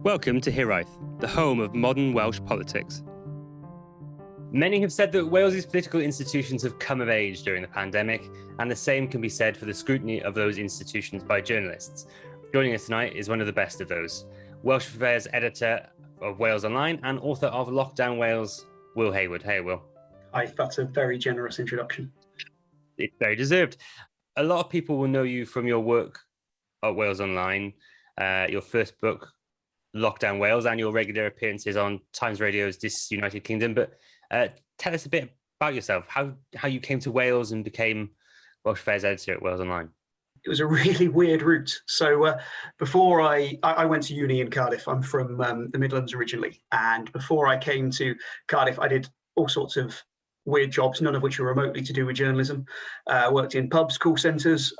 Welcome to Hiraeth, the home of modern Welsh politics. Many have said that Wales's political institutions have come of age during the pandemic, and the same can be said for the scrutiny of those institutions by journalists. Joining us tonight is one of the best of those, Welsh Affairs Editor of WalesOnline and author of Lockdown Wales, Will Hayward. Hey, Will. Hi, that's a very generous introduction. It's very deserved. A lot of people will know you from your work at WalesOnline, your first book, Lockdown Wales, and your regular appearances on Times Radio's This United Kingdom. But tell us a bit about yourself, how you came to Wales and became Welsh Affairs Editor at WalesOnline. It was a really weird route. So before I went to uni in Cardiff. I'm from the Midlands originally. And before I came to Cardiff, I did all sorts of weird jobs, none of which were remotely to do with journalism. Worked in pubs, call centres.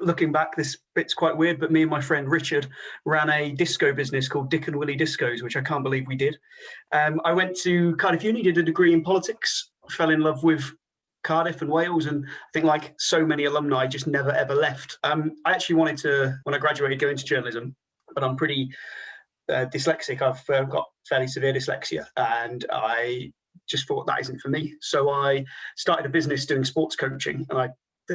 Looking back, this bit's quite weird, but me and my friend Richard ran a disco business called Dick and Willie Discos, which I can't believe we did. I went to Cardiff Uni, did a degree in politics, fell in love with Cardiff and Wales, and I think like so many alumni, just never ever left. I actually wanted to, when I graduated, go into journalism, but I'm pretty dyslexic. I've got fairly severe dyslexia, and I just thought that isn't for me. So I started a business doing sports coaching, and I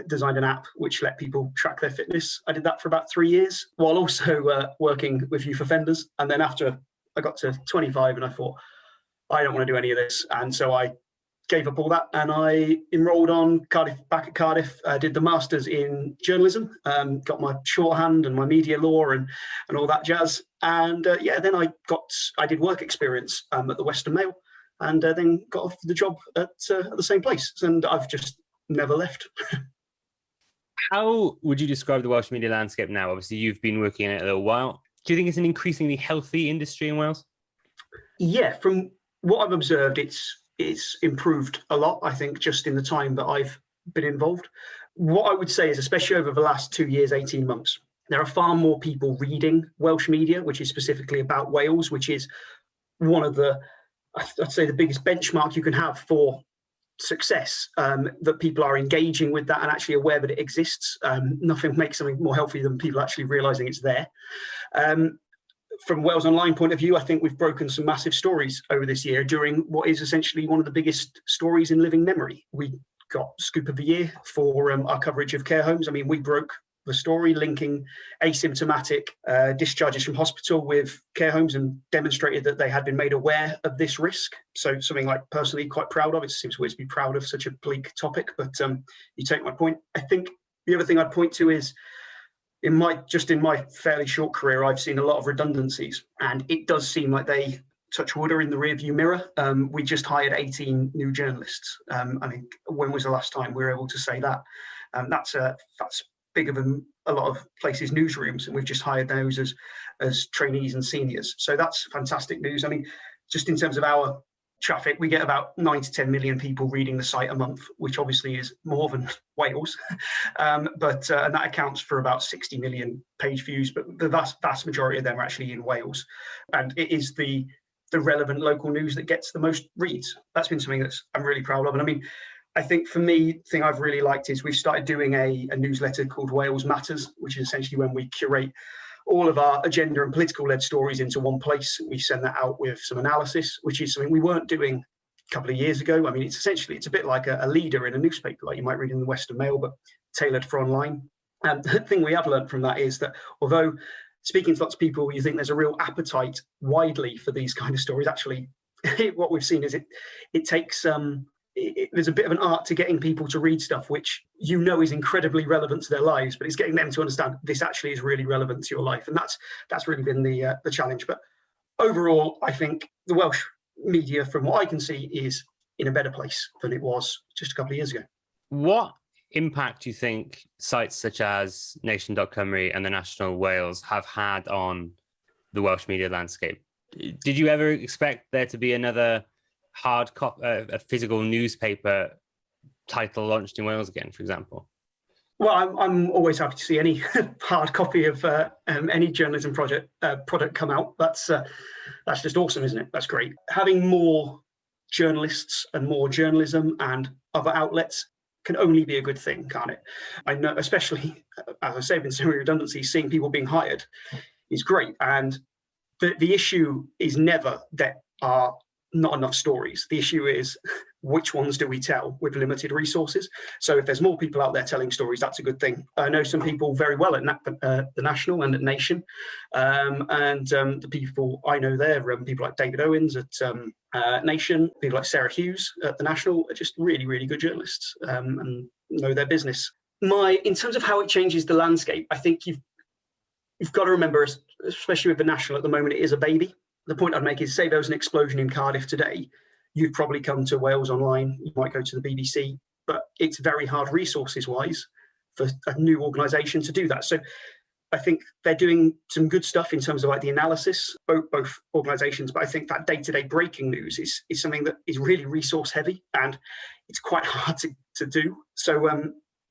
designed an app which let people track their fitness. I did that for about 3 years while also working with youth offenders. And then after I got to 25 and I thought, I don't want to do any of this. And so I gave up all that and I enrolled on back at Cardiff, did the Masters in journalism, got my shorthand and my media law and all that jazz. And then I did work experience at the Western Mail. And then got off the job at the same place. And I've just never left. How would you describe the Welsh media landscape now? Obviously, you've been working in it a little while. Do you think it's an increasingly healthy industry in Wales? Yeah, from what I've observed, it's improved a lot, I think, just in the time that I've been involved. What I would say is, especially over the last 2 years, 18 months, there are far more people reading Welsh media, which is specifically about Wales, which is one of I'd say the biggest benchmark you can have for success, that people are engaging with that and actually aware that it exists. Nothing makes something more healthy than people actually realising it's there. From WalesOnline point of view, I think we've broken some massive stories over this year during what is essentially one of the biggest stories in living memory. We got Scoop of the Year for our coverage of care homes. I mean, we broke the story linking asymptomatic discharges from hospital with care homes and demonstrated that they had been made aware of this risk. So something like personally quite proud of. It seems weird to be proud of such a bleak topic, but you take my point. I think the other thing I'd point to is in my fairly short career, I've seen a lot of redundancies, and it does seem like they, touch wood, are in the rearview mirror. We just hired 18 new journalists. I mean, when was the last time we were able to say that? That's bigger than a lot of places' newsrooms, and we've just hired those as trainees and seniors. So that's fantastic news. I mean, just in terms of our traffic, we get about 9 to 10 million people reading the site a month, which obviously is more than Wales, and that accounts for about 60 million page views, but the vast majority of them are actually in Wales. And it is the relevant local news that gets the most reads. That's been something that I'm really proud of. And I mean, I think for me, the thing I've really liked is we've started doing a newsletter called Wales Matters, which is essentially when we curate all of our agenda and political-led stories into one place. We send that out with some analysis, which is something we weren't doing a couple of years ago. I mean, it's a bit like a leader in a newspaper, like you might read in the Western Mail, but tailored for online. And the thing we have learned from that is that although speaking to lots of people, you think there's a real appetite widely for these kind of stories, actually, what we've seen is it takes... there's a bit of an art to getting people to read stuff which is incredibly relevant to their lives, but it's getting them to understand this actually is really relevant to your life, and that's really been the challenge. But overall, I think the Welsh media, from what I can see, is in a better place than it was just a couple of years ago. What impact do you think sites such as Nation.Cymru and the National Wales have had on the Welsh media landscape? Did you ever expect there to be another a physical newspaper title launched in Wales again, for example? Well, I'm always happy to see any hard copy of any journalism product come out. That's just awesome, isn't it? That's great. Having more journalists and more journalism and other outlets can only be a good thing, can't it? I know, especially, as I say, with so many redundancies, seeing people being hired is great. And The issue is never that are not enough stories. The issue is which ones do we tell with limited resources? So if there's more people out there telling stories, that's a good thing. I know some people very well at the National and at Nation, and the people I know there, people like David Owens at Nation, people like Sarah Hughes at the National, are just really, really good journalists and know their business. In terms of how it changes the landscape, I think you've got to remember, especially with the National at the moment, it is a baby. The point I'd make is, say there was an explosion in Cardiff today, you'd probably come to WalesOnline, you might go to the BBC, but it's very hard resources-wise for a new organisation to do that. So I think they're doing some good stuff in terms of like the analysis, both organisations, but I think that day-to-day breaking news is something that is really resource-heavy, and it's quite hard to do. So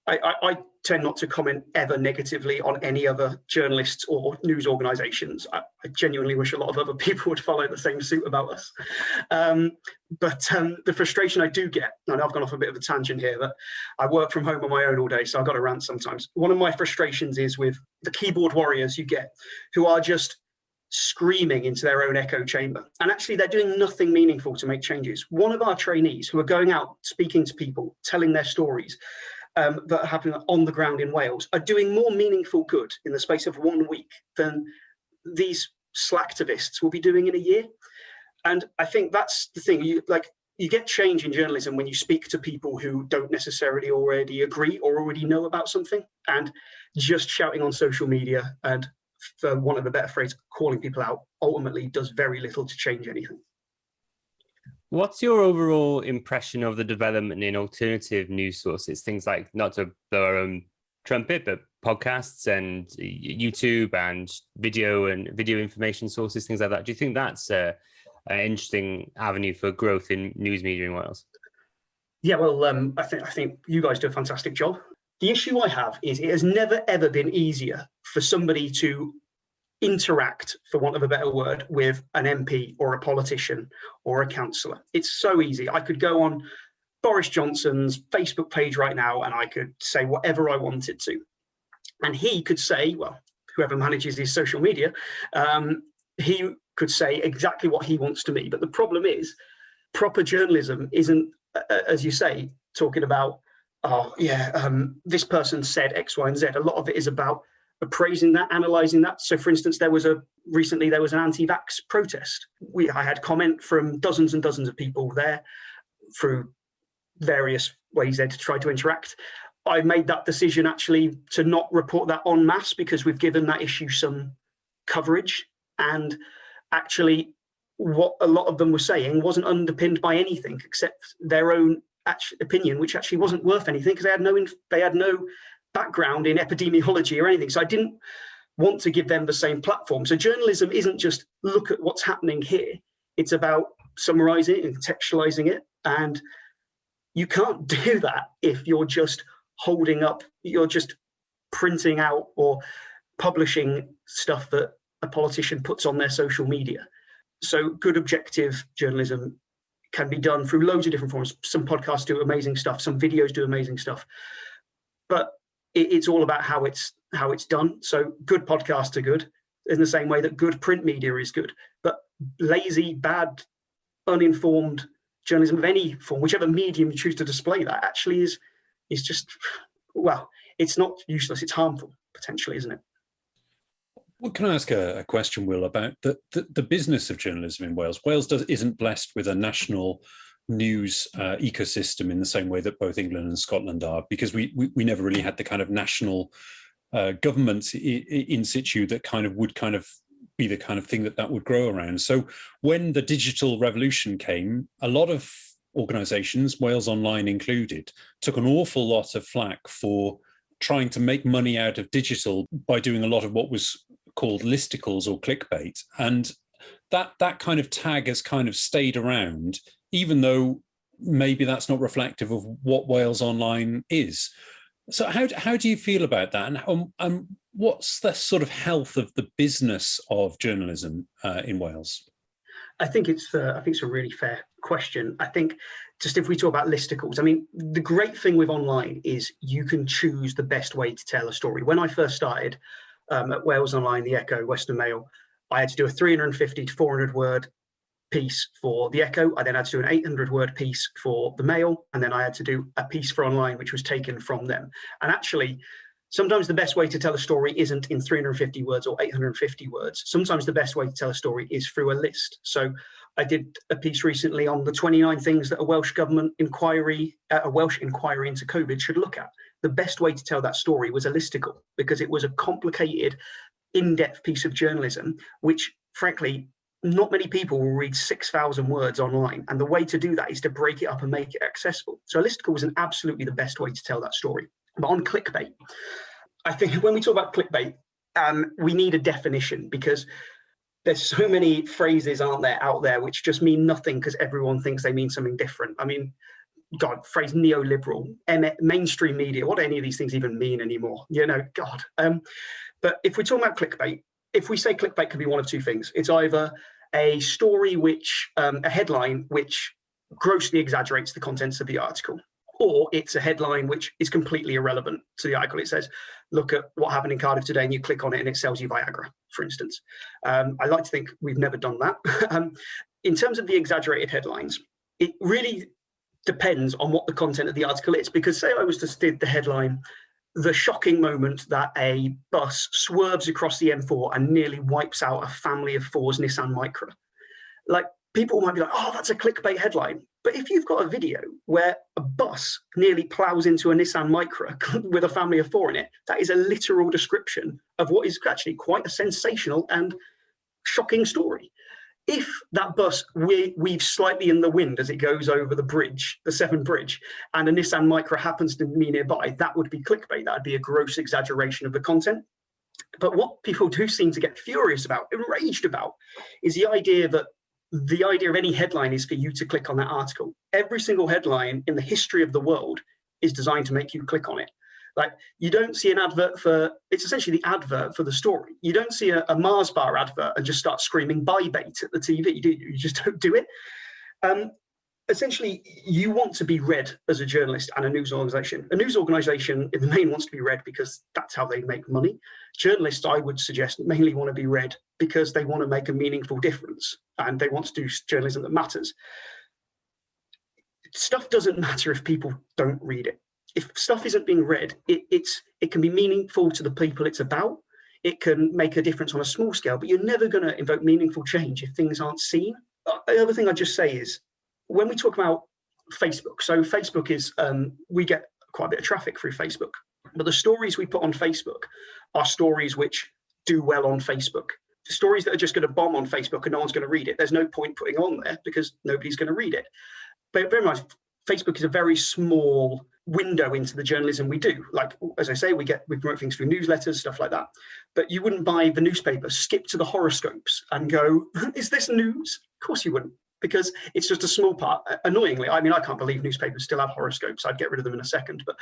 I tend not to comment ever negatively on any other journalists or news organisations. I genuinely wish a lot of other people would follow the same suit about us. But the frustration I do get, and I've gone off a bit of a tangent here, but I work from home on my own all day, so I've got to rant sometimes. One of my frustrations is with the keyboard warriors you get who are just screaming into their own echo chamber. And actually, they're doing nothing meaningful to make changes. One of our trainees who are going out, speaking to people, telling their stories, that are happening on the ground in Wales, are doing more meaningful good in the space of 1 week than these slacktivists will be doing in a year. And I think that's the thing. You get change in journalism when you speak to people who don't necessarily already agree or already know about something, and just shouting on social media and, for want of a better phrase, calling people out ultimately does very little to change anything. What's your overall impression of the development in alternative news sources? Things like, not to blow our own trumpet, but podcasts and YouTube and video information sources, things like that. Do you think that's an interesting avenue for growth in news media in Wales? Yeah, well, I think you guys do a fantastic job. The issue I have is it has never, ever been easier for somebody to interact, for want of a better word, with an MP or a politician or a councillor. It's so easy. I could go on Boris Johnson's Facebook page right now and I could say whatever I wanted to. And he could say, well, whoever manages his social media, he could say exactly what he wants to me. But the problem is, proper journalism isn't, as you say, talking about, this person said X, Y, and Z. A lot of it is about appraising that, analysing that. So, for instance, recently there was an anti-vax protest. I had comment from dozens and dozens of people there through various ways there to try to interact. I made that decision actually to not report that en masse because we've given that issue some coverage, and actually what a lot of them were saying wasn't underpinned by anything except their own opinion, which actually wasn't worth anything because they had no background in epidemiology or anything. So I didn't want to give them the same platform. So journalism isn't just look at what's happening here. It's about summarising it and contextualising it. And you can't do that if you're just you're just printing out or publishing stuff that a politician puts on their social media. So good objective journalism can be done through loads of different forms. Some podcasts do amazing stuff. Some videos do amazing stuff. But it's all about how it's done. So good podcasts are good in the same way that good print media is good. But lazy, bad, uninformed journalism of any form, whichever medium you choose to display that, actually is just, well, it's not useless, it's harmful, potentially, isn't it? Well, can I ask a question, Will, about the business of journalism in Wales? Wales isn't blessed with a national news ecosystem in the same way that both England and Scotland are, because we never really had the kind of national governments in situ that would be the kind of thing that would grow around. So when the digital revolution came, a lot of organisations, WalesOnline included, took an awful lot of flack for trying to make money out of digital by doing a lot of what was called listicles or clickbait. And that kind of tag has kind of stayed around, even though maybe that's not reflective of what WalesOnline is. So how do you feel about that? And what's the sort of health of the business of journalism in Wales? I think it's a really fair question. I think just if we talk about listicles, I mean, the great thing with online is you can choose the best way to tell a story. When I first started at WalesOnline, The Echo, Western Mail, I had to do a 350 to 400 word piece for the Echo. I then had to do an 800 word piece for the Mail, and then I had to do a piece for Online, which was taken from them. And actually, sometimes the best way to tell a story isn't in 350 words or 850 words. Sometimes the best way to tell a story is through a list. So I did a piece recently on the 29 things that a Welsh inquiry into COVID should look at. The best way to tell that story was a listicle, because it was a complicated, in-depth piece of journalism, which frankly, not many people will read 6,000 words online. And the way to do that is to break it up and make it accessible. So a listicle was absolutely the best way to tell that story. But on clickbait, I think when we talk about clickbait, we need a definition, because there's so many phrases, aren't there, out there, which just mean nothing because everyone thinks they mean something different. I mean, God, phrase neoliberal, mainstream media, what do any of these things even mean anymore? You know, God. But if we're talking about clickbait, if we say clickbait can be one of two things, it's either a story which, a headline which grossly exaggerates the contents of the article, or it's a headline which is completely irrelevant to the article. It says, look at what happened in Cardiff today, and you click on it and it sells you Viagra, for instance. I like to think we've never done that. In terms of the exaggerated headlines, it really depends on what the content of the article is, because say I was to steer the headline, the shocking moment that a bus swerves across the M4 and nearly wipes out a family of four's Nissan Micra. Like, people might be like, oh, that's a clickbait headline. But if you've got a video where a bus nearly plows into a Nissan Micra with a family of four in it, that is a literal description of what is actually quite a sensational and shocking story. If that bus weaves slightly in the wind as it goes over the bridge, the Severn Bridge, and a Nissan Micra happens to be nearby, that would be clickbait. That would be a gross exaggeration of the content. But what people do seem to get furious about, enraged about, is the idea of any headline is for you to click on that article. Every single headline in the history of the world is designed to make you click on it. Like, you don't see an advert for, it's essentially the advert for the story. You don't see a Mars bar advert and just start screaming buy bait at the TV, do you? You just don't do it. Essentially, you want to be read as a journalist and a news organization. A news organization in the main wants to be read because that's how they make money. Journalists, I would suggest, mainly want to be read because they want to make a meaningful difference and they want to do journalism that matters. Stuff doesn't matter if people don't read it. If stuff isn't being read, it can be meaningful to the people it's about. It can make a difference on a small scale, but you're never going to invoke meaningful change if things aren't seen. The other thing I'd just say is, when we talk about Facebook, so Facebook is, we get quite a bit of traffic through Facebook, but the stories we put on Facebook are stories which do well on Facebook. The stories that are just going to bomb on Facebook and no one's going to read it, there's no point putting on there because nobody's going to read it. But very much, Facebook is a very small window into the journalism we do. Like, as I say, we promote things through newsletters, stuff like that. But you wouldn't buy the newspaper, skip to the horoscopes and go, is this news? Of course you wouldn't, because it's just a small part. Annoyingly, I mean, I can't believe newspapers still have horoscopes. I'd get rid of them in a second. But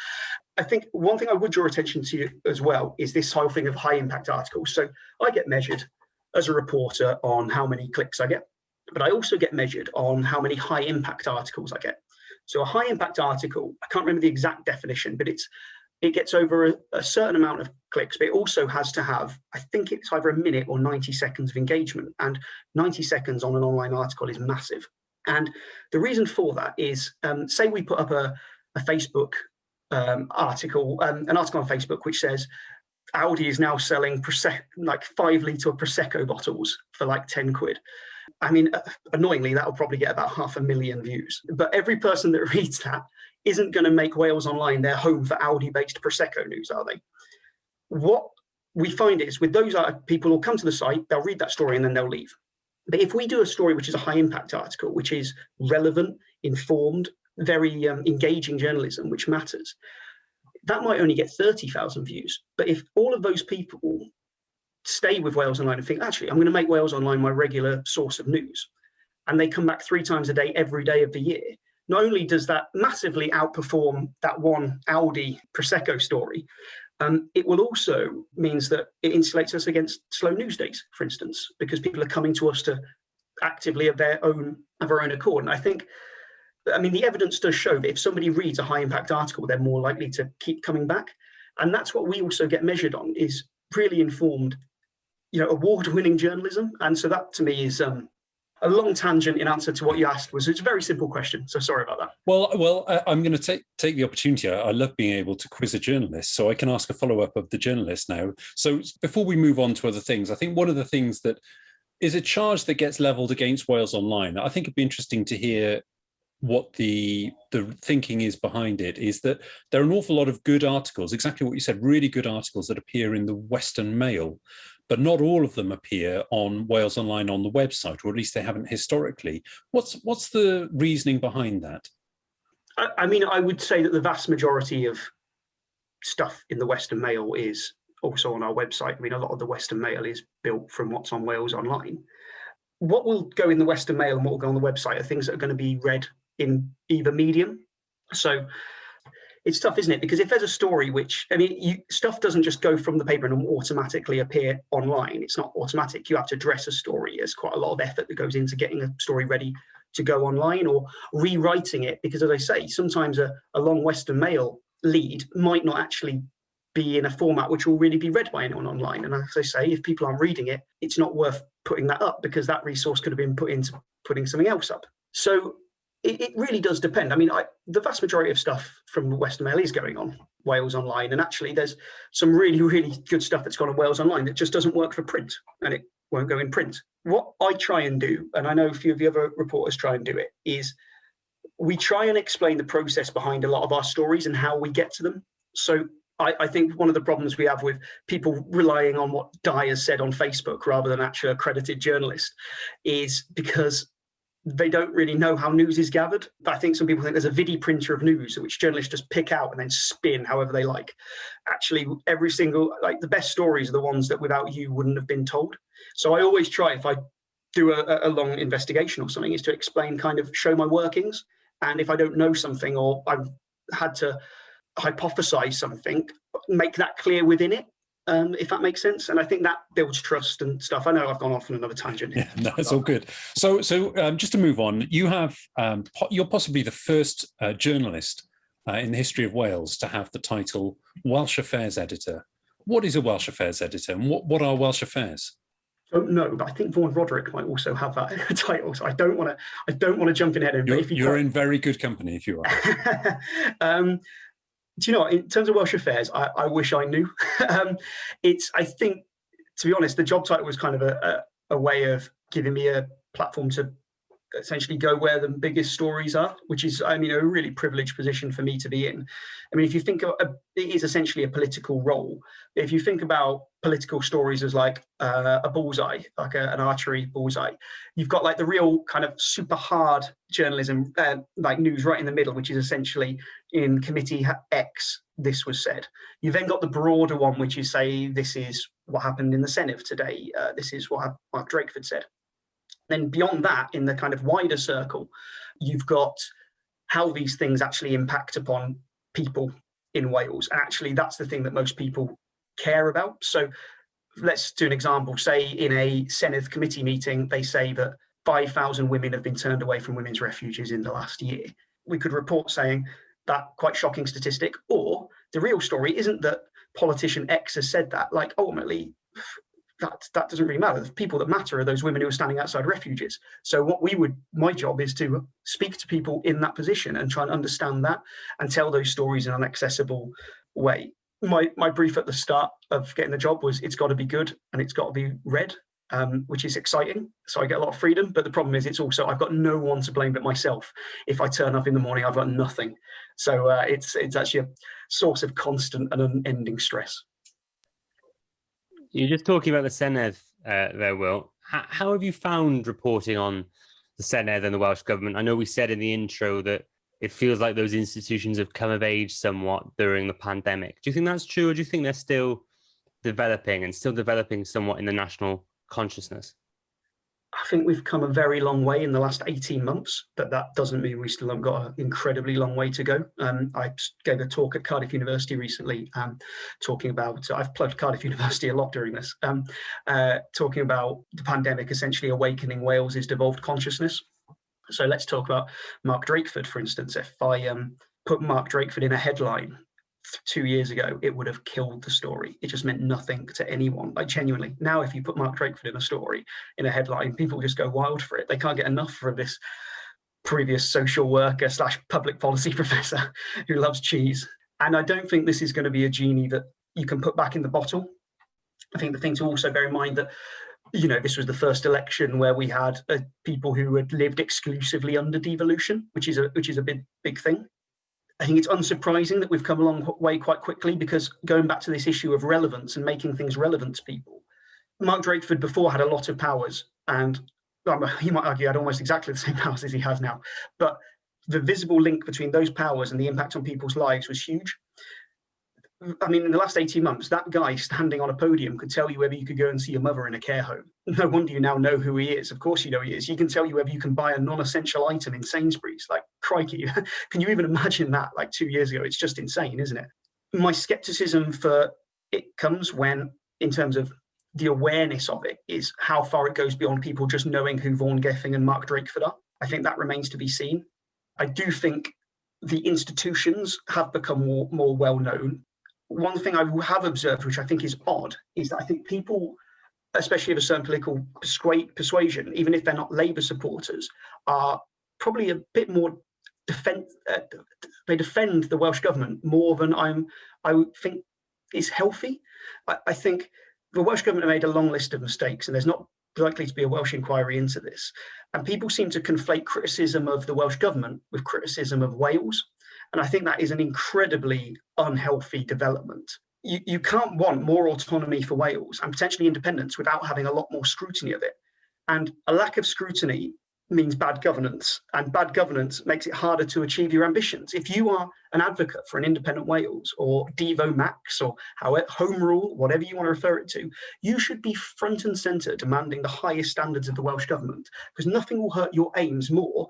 I think one thing I would draw attention to as well is this whole thing of high impact articles. So I get measured as a reporter on how many clicks I get, but I also get measured on how many high impact articles I get. So a high impact article, I can't remember the exact definition, but it gets over a certain amount of clicks, but it also has to have, I think it's either a minute or 90 seconds of engagement, and 90 seconds on an online article is massive. And the reason for that is, say we put up a Facebook article, an article on Facebook which says Audi is now selling like 5-litre Prosecco bottles for like 10 quid. I mean, annoyingly, that'll probably get about 500,000 views. But every person that reads that isn't going to make WalesOnline their home for Audi-based Prosecco news, are they? What we find is, with those people will come to the site, they'll read that story and then they'll leave. But if we do a story which is a high-impact article, which is relevant, informed, very engaging journalism, which matters, that might only get 30,000 views. But if all of those people stay with WalesOnline and think, actually, I'm going to make WalesOnline my regular source of news, and they come back 3 times a day, every day of the year, not only does that massively outperform that one Audi Prosecco story, it will also means that it insulates us against slow news days, for instance, because people are coming to us to actively of our own accord. And I think, I mean, the evidence does show that if somebody reads a high impact article, they're more likely to keep coming back. And that's what we also get measured on, is really informed, award-winning journalism. And so that to me is a long tangent in answer to what you asked. It's a very simple question, so sorry about that. Well, I'm going to take the opportunity. I love being able to quiz a journalist, so I can ask a follow-up of the journalist now. So before we move on to other things, I think one of the things that is a charge that gets levelled against Wales Online, I think it'd be interesting to hear what the thinking is behind it, is that there are an awful lot of good articles, exactly what you said, really good articles that appear in the Western Mail, but not all of them appear on Wales Online on the website, or at least they haven't historically. What's the reasoning behind that? I mean, I would say that the vast majority of stuff in the Western Mail is also on our website. I mean, a lot of the Western Mail is built from what's on Wales Online. What will go in the Western Mail and what will go on the website are things that are going to be read in either medium. So it's tough, isn't it? Because if there's a story stuff doesn't just go from the paper and automatically appear online. It's not automatic. You have to dress a story. There's quite a lot of effort that goes into getting a story ready to go online or rewriting it. Because as I say, sometimes a long Western Mail lead might not actually be in a format which will really be read by anyone online. And as I say, if people aren't reading it, it's not worth putting that up because that resource could have been put into putting something else up. So it really does depend. I mean, the vast majority of stuff from Western Mail is going on Wales Online. And actually, there's some really, really good stuff that's gone on Wales Online that just doesn't work for print and it won't go in print. What I try and do, and I know a few of the other reporters try and do it, is we try and explain the process behind a lot of our stories and how we get to them. So I think one of the problems we have with people relying on what Di has said on Facebook rather than actually accredited journalist is because they don't really know how news is gathered. I think some people think there's a vidi printer of news which journalists just pick out and then spin however they like. Actually, every single, the best stories are the ones that without you wouldn't have been told. So I always try, if I do a long investigation or something, is to explain, kind of show my workings. And if I don't know something or I've had to hypothesize something, make that clear within it, if that makes sense. And I think that builds trust and stuff. I know I've gone off on another tangent here. Yeah, no, it's all good. So just to move on, you're possibly the first journalist in the history of Wales to have the title Welsh Affairs Editor. What is a Welsh Affairs Editor, and what are Welsh Affairs? Don't know, but I think Vaughan Roderick might also have that title. So I don't want to jump in ahead of him. You're in very good company if you are. Do you know what, in terms of Welsh Affairs, I wish I knew. I think, to be honest, the job title was kind of a way of giving me a platform to essentially go where the biggest stories are, which is, I mean, a really privileged position for me to be in. I mean, if you think of it is essentially a political role. If you think about political stories as like a bullseye, like an archery bullseye, you've got like the real kind of super hard journalism, like news right in the middle, which is essentially in Committee X, this was said. You've then got the broader one, which is say, this is what happened in the Senedd today. This is what Mark Drakeford said. Then beyond that, in the kind of wider circle, you've got how these things actually impact upon people in Wales. Actually, that's the thing that most people care about. So let's do an example. Say in a Senedd committee meeting, they say that 5,000 women have been turned away from women's refuges in the last year. We could report saying that quite shocking statistic, or the real story isn't that politician X has said that. Like, ultimately, that doesn't really matter. The people that matter are those women who are standing outside refuges. So my job is to speak to people in that position and try and understand that and tell those stories in an accessible way. My brief at the start of getting the job was it's got to be good and it's got to be read, which is exciting. So I get a lot of freedom, but the problem is it's also, I've got no one to blame but myself. If I turn up in the morning, I've got nothing. So it's actually a source of constant and unending stress. You're just talking about the Senedd there, Will. How have you found reporting on the Senedd and the Welsh Government? I know we said in the intro that it feels like those institutions have come of age somewhat during the pandemic. Do you think that's true, or do you think they're still developing somewhat in the national consciousness? I think we've come a very long way in the last 18 months, but that doesn't mean we still haven't got an incredibly long way to go. I gave a talk at Cardiff University recently talking about, I've plugged Cardiff University a lot during this, talking about the pandemic essentially awakening Wales's devolved consciousness. So let's talk about Mark Drakeford, for instance. If I put Mark Drakeford in a headline 2 years ago, it would have killed the story. It just meant nothing to anyone, like genuinely. Now, if you put Mark Drakeford in a story, in a headline, people just go wild for it. They can't get enough from this previous social worker / public policy professor who loves cheese. And I don't think this is going to be a genie that you can put back in the bottle. I think the thing to also bear in mind that, you know, this was the first election where we had people who had lived exclusively under devolution, which is a big thing. I think it's unsurprising that we've come a long way quite quickly, because going back to this issue of relevance and making things relevant to people, Mark Drakeford before had a lot of powers, and you might argue had almost exactly the same powers as he has now, but the visible link between those powers and the impact on people's lives was huge. I mean, in the last 18 months, that guy standing on a podium could tell you whether you could go and see your mother in a care home. No wonder you now know who he is. Of course you know who he is. He can tell you whether you can buy a non-essential item in Sainsbury's. Like, crikey, can you even imagine that, like 2 years ago? It's just insane, isn't it? My skepticism for it comes when, in terms of the awareness of it, is how far it goes beyond people just knowing who Vaughan Gething and Mark Drakeford are. I think that remains to be seen. I do think the institutions have become more well-known. One thing I have observed, which I think is odd, is that I think people, especially of a certain political persuasion, even if they're not Labour supporters, are probably a bit more they defend the Welsh government more than I would think is healthy. I think the Welsh government made a long list of mistakes, and there's not likely to be a Welsh inquiry into this. And people seem to conflate criticism of the Welsh government with criticism of Wales. And I think that is an incredibly unhealthy development. You can't want more autonomy for Wales and potentially independence without having a lot more scrutiny of it. And a lack of scrutiny means bad governance, and bad governance makes it harder to achieve your ambitions. If you are an advocate for an independent Wales, or Devo Max, or Home Rule, whatever you want to refer it to, you should be front and centre demanding the highest standards of the Welsh government, because nothing will hurt your aims more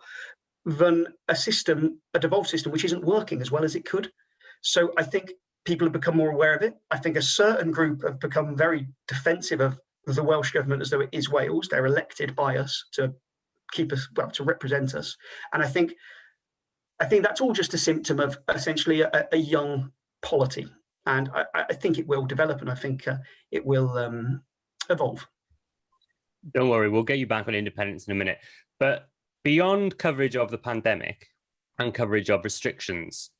than a devolved system which isn't working as well as it could. So I think people have become more aware of it. I think a certain group have become very defensive of the Welsh government as though it is Wales. They're elected by us to keep us, well, to represent us. And I think that's all just a symptom of essentially a young polity. And I think it will develop, and I think it will evolve. Don't worry, we'll get you back on independence in a minute. But beyond coverage of the pandemic and coverage of restrictions,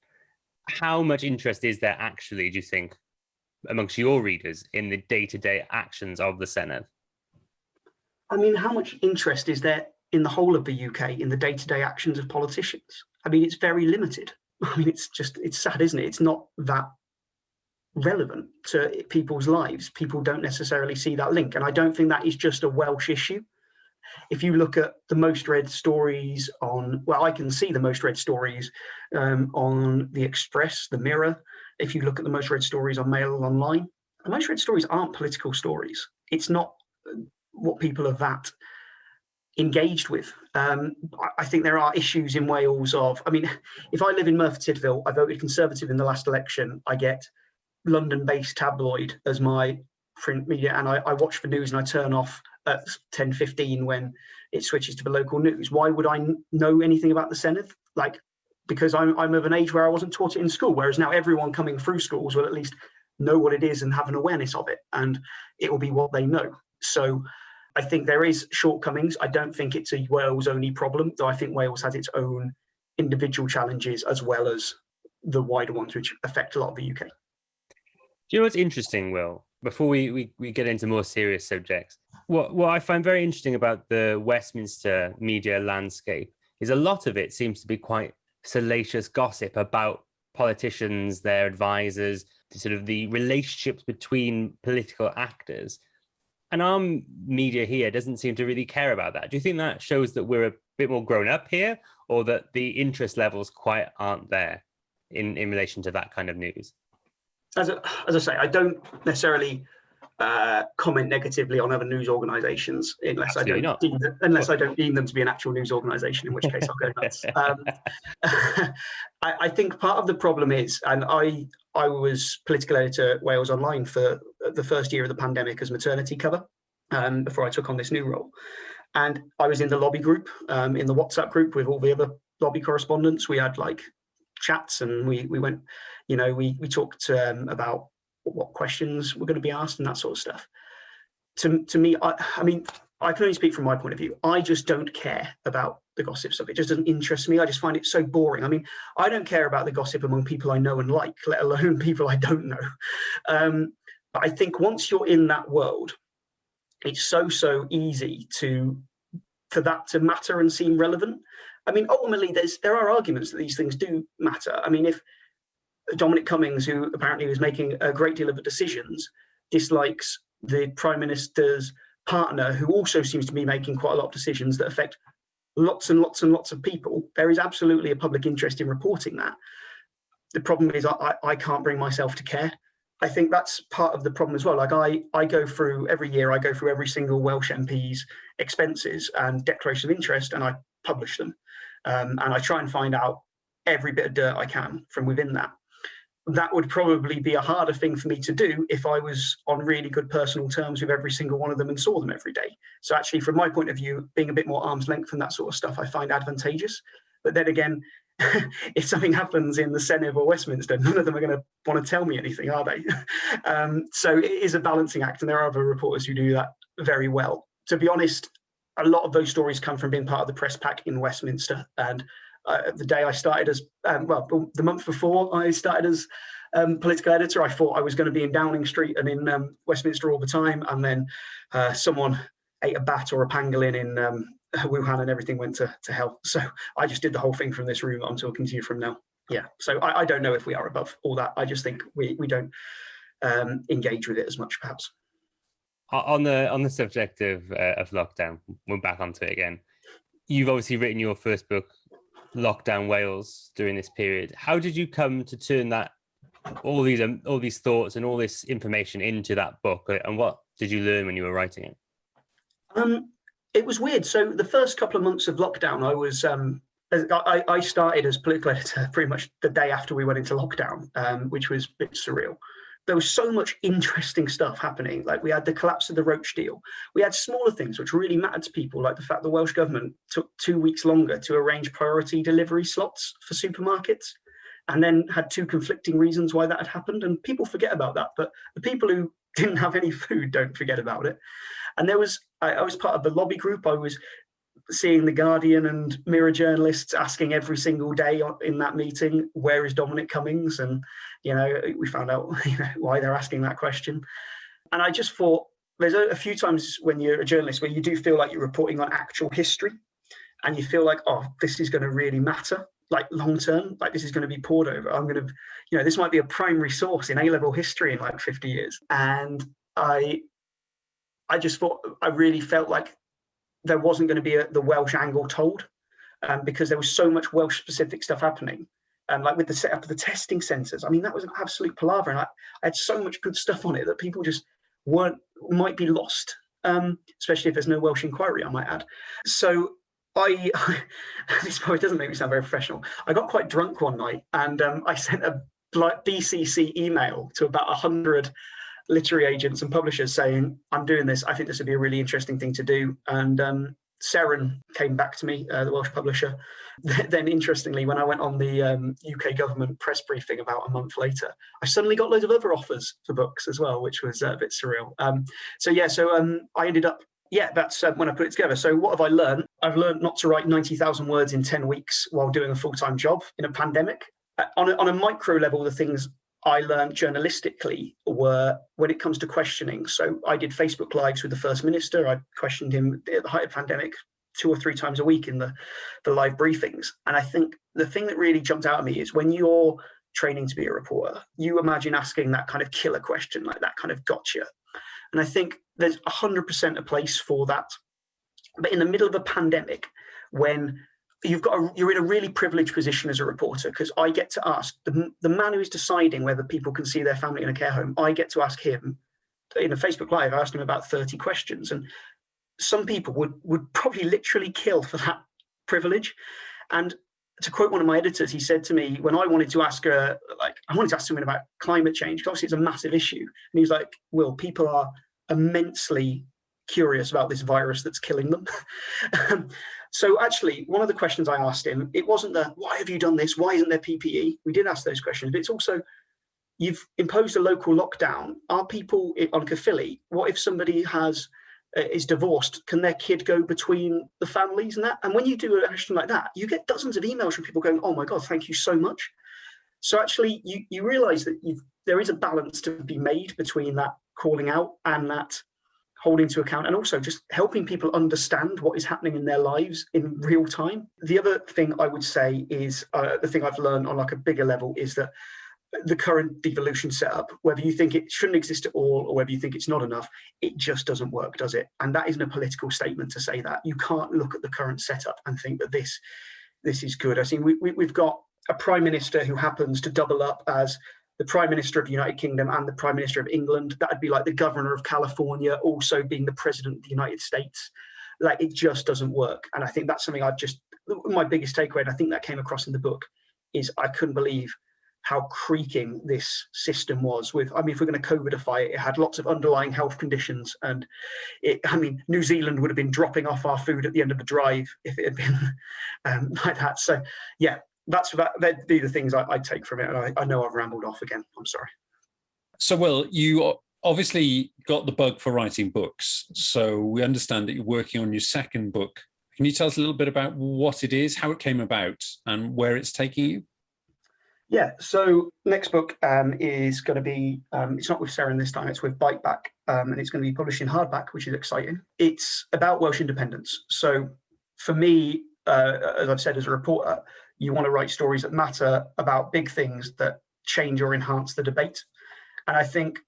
how much interest is there actually, do you think, amongst your readers in the day-to-day actions of the Senedd? I mean, how much interest is there in the whole of the UK in the day-to-day actions of politicians? I mean, it's very limited. I mean, it's sad, isn't it? It's not that relevant to people's lives. People don't necessarily see that link. And I don't think that is just a Welsh issue. If you look at the most read stories I can see the most read stories on The Express, The Mirror. If you look at the most read stories on WalesOnline, the most read stories aren't political stories. It's not what people are that engaged with. I think there are issues in Wales if I live in Merthyr Tydfil, I voted Conservative in the last election, I get London-based tabloid as my print media, and I watch the news and I turn off at 10:15 when it switches to the local news. Why would I know anything about the Senedd? Because I'm of an age where I wasn't taught it in school, whereas now everyone coming through schools will at least know what it is and have an awareness of it, and it will be what they know. So I think there is shortcomings. I don't think it's a Wales-only problem, though I think Wales has its own individual challenges as well as the wider ones which affect a lot of the UK. Do you know what's interesting, Will? Before we get into more serious subjects, what I find very interesting about the Westminster media landscape is a lot of it seems to be quite salacious gossip about politicians, their advisors, the relationships between political actors. And our media here doesn't seem to really care about that. Do you think that shows that we're a bit more grown up here, or that the interest levels quite aren't there in relation to that kind of news? As I say, I don't necessarily comment negatively on other news organisations unless I don't deem them to be an actual news organisation, in which case I'll go nuts. I think part of the problem is, and I was political editor at WalesOnline for the first year of the pandemic as maternity cover before I took on this new role. And I was in the lobby group, in the WhatsApp group with all the other lobby correspondents. We had chats, and we went, we talked about what questions were going to be asked and that sort of stuff. To me, I mean, I can only speak from my point of view. I just don't care about the gossip stuff. It just doesn't interest me. I just find it so boring. I mean, I don't care about the gossip among people I know and like, let alone people I don't know. But I think once you're in that world, it's so easy for that to matter and seem relevant. I mean, ultimately, there are arguments that these things do matter. I mean, if Dominic Cummings, who apparently was making a great deal of decisions, dislikes the Prime Minister's partner, who also seems to be making quite a lot of decisions that affect lots and lots and lots of people, there is absolutely a public interest in reporting that. The problem is I can't bring myself to care. I think that's part of the problem as well. Like I go through every year, I go through every single Welsh MP's expenses and declaration of interest, and I publish them. And I try and find out every bit of dirt I can from within that. That would probably be a harder thing for me to do if I was on really good personal terms with every single one of them and saw them every day. So actually, from my point of view, being a bit more arm's length and that sort of stuff, I find advantageous. But then again, if something happens in the Senedd or Westminster, none of them are going to want to tell me anything, are they? So it is a balancing act, and there are other reporters who do that very well. To be honest, a lot of those stories come from being part of the press pack in Westminster. And the day I started as, the month before I started as political editor, I thought I was going to be in Downing Street and in Westminster all the time. And then someone ate a bat or a pangolin in Wuhan, and everything went to hell. So I just did the whole thing from this room that I'm talking to you from now. Yeah. So I don't know if we are above all that. I just think we don't engage with it as much, perhaps. On the subject of lockdown, we're back onto it again. You've obviously written your first book, Lockdown Wales, during this period. How did you come to turn that all these thoughts and all this information into that book, and what did you learn when you were writing it? It was weird. So the first couple of months of lockdown, I started as political editor pretty much the day after we went into lockdown, which was a bit surreal. There was so much interesting stuff happening. Like, we had the collapse of the Roach deal. We had smaller things which really mattered to people, like the fact the Welsh Government took 2 weeks longer to arrange priority delivery slots for supermarkets, and then had 2 conflicting reasons why that had happened. And people forget about that, but the people who didn't have any food don't forget about it. And I was part of the lobby group. I was seeing the Guardian and Mirror journalists asking every single day in that meeting, where is Dominic Cummings? And, we found out why they're asking that question. And I just thought, there's a few times when you're a journalist where you do feel like you're reporting on actual history, and you feel like, oh, this is going to really matter, like long term, like this is going to be poured over. I'm going to, this might be a primary source in A-level history in like 50 years. And I just thought, I really felt like there wasn't going to be the Welsh angle told, because there was so much Welsh specific stuff happening. And like with the setup of the testing centres, I mean, that was an absolute palaver. And I had so much good stuff on it that people just might be lost, especially if there's no Welsh inquiry, I might add. So this probably doesn't make me sound very professional. I got quite drunk one night, and I sent a BCC email to about 100 literary agents and publishers saying, I'm doing this. I think this would be a really interesting thing to do. And Seren came back to me, the Welsh publisher. Then, interestingly, when I went on the UK government press briefing about a month later, I suddenly got loads of other offers for books as well, which was a bit surreal. I ended up, that's when I put it together. So what have I learned? I've learned not to write 90,000 words in 10 weeks while doing a full-time job in a pandemic. On a micro level, the things I learned journalistically were when it comes to questioning. So I did Facebook Lives with the First Minister. I questioned him at the height of the pandemic 2 or 3 times a week in the live briefings. And I think the thing that really jumped out at me is when you're training to be a reporter, you imagine asking that kind of killer question, like that kind of gotcha. And I think there's 100% a place for that. But in the middle of a pandemic, when you're in a really privileged position as a reporter, because I get to ask the man who is deciding whether people can see their family in a care home, I get to ask him in a Facebook Live. I asked him about 30 questions, and some people would probably literally kill for that privilege. And to quote one of my editors, he said to me when I wanted to ask something about climate change, because obviously it's a massive issue, and he's like, Will, people are immensely curious about this virus that's killing them. So actually, one of the questions I asked him, it wasn't why have you done this? Why isn't there PPE? We did ask those questions, but it's also, you've imposed a local lockdown. Are people on Caerphilly, what if somebody is divorced? Can their kid go between the families and that? And when you do a question like that, you get dozens of emails from people going, oh my God, thank you so much. So actually, you realize that there is a balance to be made between that calling out and that holding to account, and also just helping people understand what is happening in their lives in real time. The other thing I would say is, the thing I've learned on like a bigger level is that the current devolution setup, whether you think it shouldn't exist at all or whether you think it's not enough, it just doesn't work, does it? And that isn't a political statement to say that. You can't look at the current setup and think that this is good. I think we've got a Prime Minister who happens to double up as the Prime Minister of the United Kingdom and the Prime Minister of England. That would be like the Governor of California also being the President of the United States. Like, it just doesn't work. And I think that's something my biggest takeaway, and I think that came across in the book, is I couldn't believe how creaking this system was with, if we're going to COVIDify it, it had lots of underlying health conditions. And New Zealand would have been dropping off our food at the end of the drive if it had been like that. So yeah, that'd be the things I take from it. And I know I've rambled off again. I'm sorry. So, Will, you obviously got the bug for writing books. So we understand that you're working on your second book. Can you tell us a little bit about what it is, how it came about, and where it's taking you? Yeah, so next book is going to be, it's not with Seren this time, it's with Biteback, and it's going to be published in hardback, which is exciting. It's about Welsh independence. So for me, as I've said as a reporter, you want to write stories that matter about big things that change or enhance the debate. And I think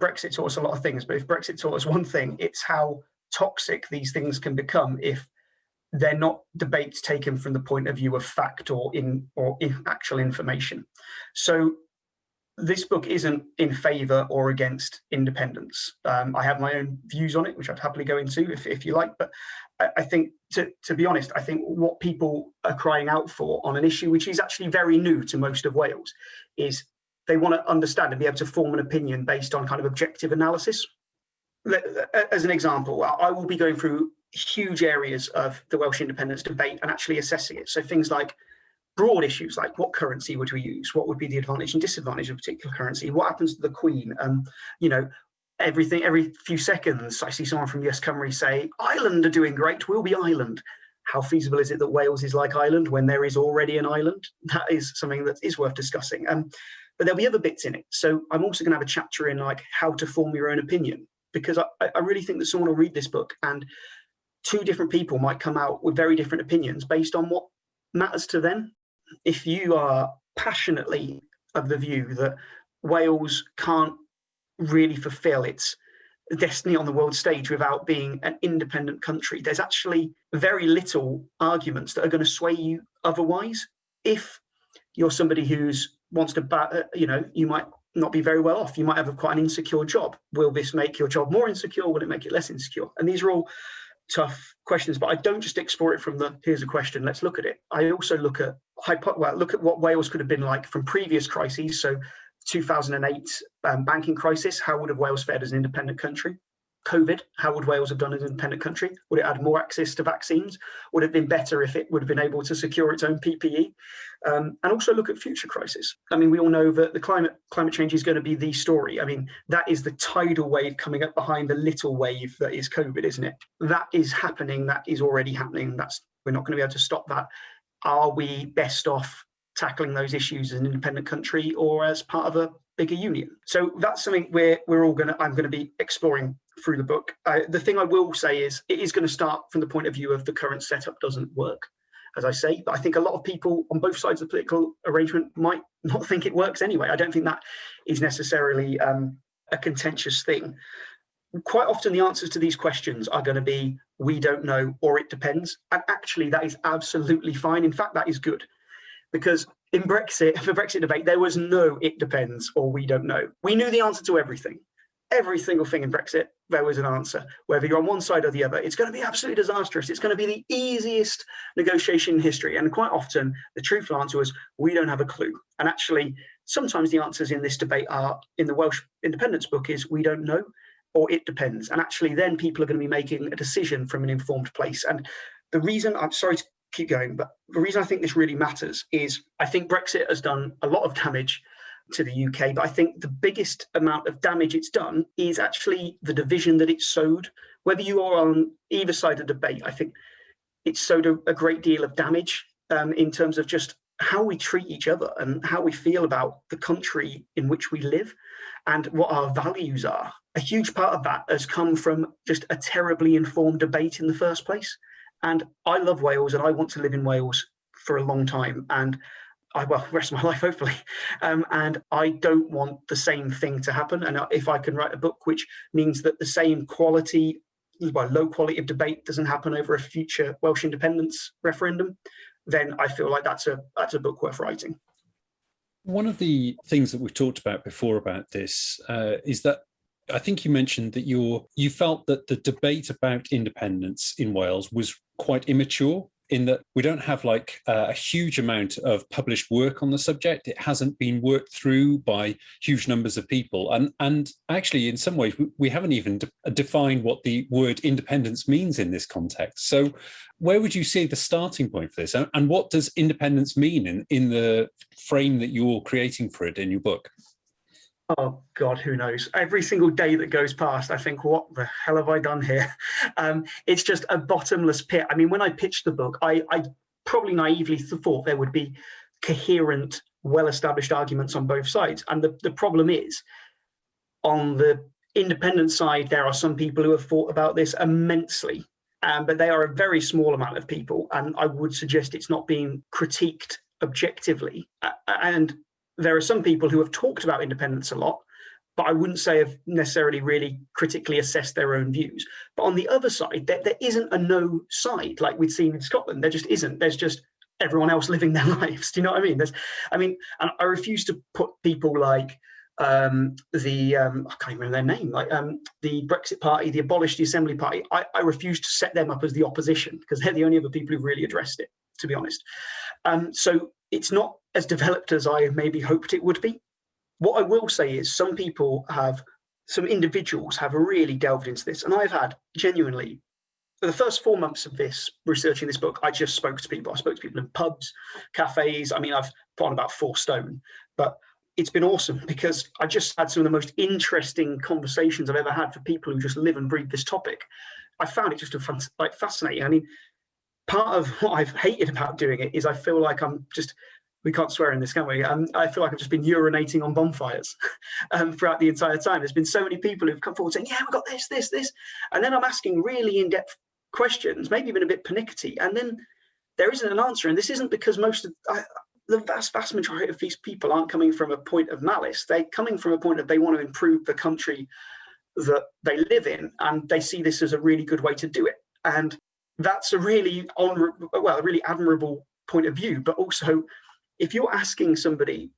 Brexit taught us a lot of things, but if Brexit taught us one thing, it's how toxic these things can become if they're not debates taken from the point of view of fact or in actual information. So this book isn't in favour or against independence. I have my own views on it, which I'd happily go into if you like. But I think, to be honest, I think what people are crying out for on an issue which is actually very new to most of Wales is they want to understand and be able to form an opinion based on kind of objective analysis. As an example, I will be going through huge areas of the Welsh independence debate and actually assessing it. So things like broad issues like what currency would we use? What would be the advantage and disadvantage of a particular currency? What happens to the Queen? Everything, every few seconds, I see someone from Yes Cymru say, Ireland are doing great, we'll be Ireland. How feasible is it that Wales is like Ireland when there is already an island? That is something that is worth discussing. But there'll be other bits in it. So I'm also going to have a chapter in like how to form your own opinion, because I really think that someone will read this book and two different people might come out with very different opinions based on what matters to them. If you are passionately of the view that Wales can't really fulfill its destiny on the world stage without being an independent country, there's actually very little arguments that are going to sway you otherwise. If you're somebody who's wants to, you might not be very well off. You might have quite an insecure job. Will this make your job more insecure? Will it make it less insecure? And these are all tough questions, but I don't just explore it from here's a question, let's look at it. I also look at what Wales could have been like from previous crises. So 2008 banking crisis, how would have Wales fared as an independent country? COVID, how would Wales have done as an independent country? Would it have had more access to vaccines? Would it have been better if it would have been able to secure its own PPE? And also look at future crises. We all know that the climate change is going to be the story. That is the tidal wave coming up behind the little wave that is COVID, isn't it? That is happening. That is already happening. We're not going to be able to stop that. Are we best off tackling those issues as an independent country or as part of a bigger union? So that's something I'm going to be exploring through the book. The thing I will say is it is going to start from the point of view of the current setup doesn't work, as I say, but I think a lot of people on both sides of the political arrangement might not think it works anyway. I don't think that is necessarily a contentious thing. Quite often the answers to these questions are going to be, we don't know, or it depends. And actually that is absolutely fine. In fact, that is good. Because for Brexit debate, there was no it depends or we don't know. We knew the answer to everything. Every single thing in Brexit, there was an answer. Whether you're on one side or the other, it's going to be absolutely disastrous. It's going to be the easiest negotiation in history. And quite often, the truthful answer was, we don't have a clue. And actually, sometimes the answers in this debate are, in the Welsh independence book, is we don't know. or it depends. And actually then people are going to be making a decision from an informed place. And the reason, I'm sorry to keep going, but the reason I think this really matters is I think Brexit has done a lot of damage to the UK, but I think the biggest amount of damage it's done is actually the division that it's sowed. Whether you are on either side of the debate, I think it's sowed a great deal of damage in terms of just how we treat each other and how we feel about the country in which we live and what our values are. A huge part of that has come from just a terribly informed debate in the first place. And I love Wales and I want to live in Wales for a long time. And the rest of my life, hopefully. And I don't want the same thing to happen. And if I can write a book which means that the same quality, low quality of debate doesn't happen over a future Welsh independence referendum, then I feel like that's a book worth writing. One of the things that we've talked about before about this is that I think you mentioned that you felt that the debate about independence in Wales was quite immature, in that we don't have like a huge amount of published work on the subject. It hasn't been worked through by huge numbers of people. And actually, in some ways, we haven't even defined what the word independence means in this context. So where would you see the starting point for this? And what does independence mean in the frame that you're creating for it in your book? Oh, God, who knows? Every single day that goes past, I think, what the hell have I done here? It's just a bottomless pit. I mean, when I pitched the book, I probably naively thought there would be coherent, well-established arguments on both sides. And the problem is, on the independent side, there are some people who have thought about this immensely, but they are a very small amount of people. And I would suggest it's not being critiqued objectively. And there are some people who have talked about independence a lot, but I wouldn't say have necessarily really critically assessed their own views. But on the other side, there isn't a no side like we've seen in Scotland. There just isn't. There's just everyone else living their lives. Do you know what I mean? And I refuse to put people like I can't remember their name, like the Brexit Party, the Abolish the Assembly Party. I refuse to set them up as the opposition because they're the only other people who've really addressed it, to be honest. So it's not as developed as I maybe hoped it would be. What I will say is some individuals have really delved into this. And I've had genuinely, for the first 4 months of researching this book, I just spoke to people. I spoke to people in pubs, cafes. I mean, I've put on about 4 stone, but it's been awesome because I just had some of the most interesting conversations I've ever had for people who just live and breathe this topic. I found it just fascinating. I mean, part of what I've hated about doing it is I feel like we can't swear in this, can we? I feel like I've just been urinating on bonfires throughout the entire time. There's been so many people who've come forward saying, yeah, we've got this. And then I'm asking really in-depth questions, maybe even a bit pernickety. And then there isn't an answer. And this isn't because the vast majority of these people aren't coming from a point of malice. They're coming from a point of they want to improve the country that they live in. And they see this as a really good way to do it. And that's a really admirable point of view. But also, if you're asking somebody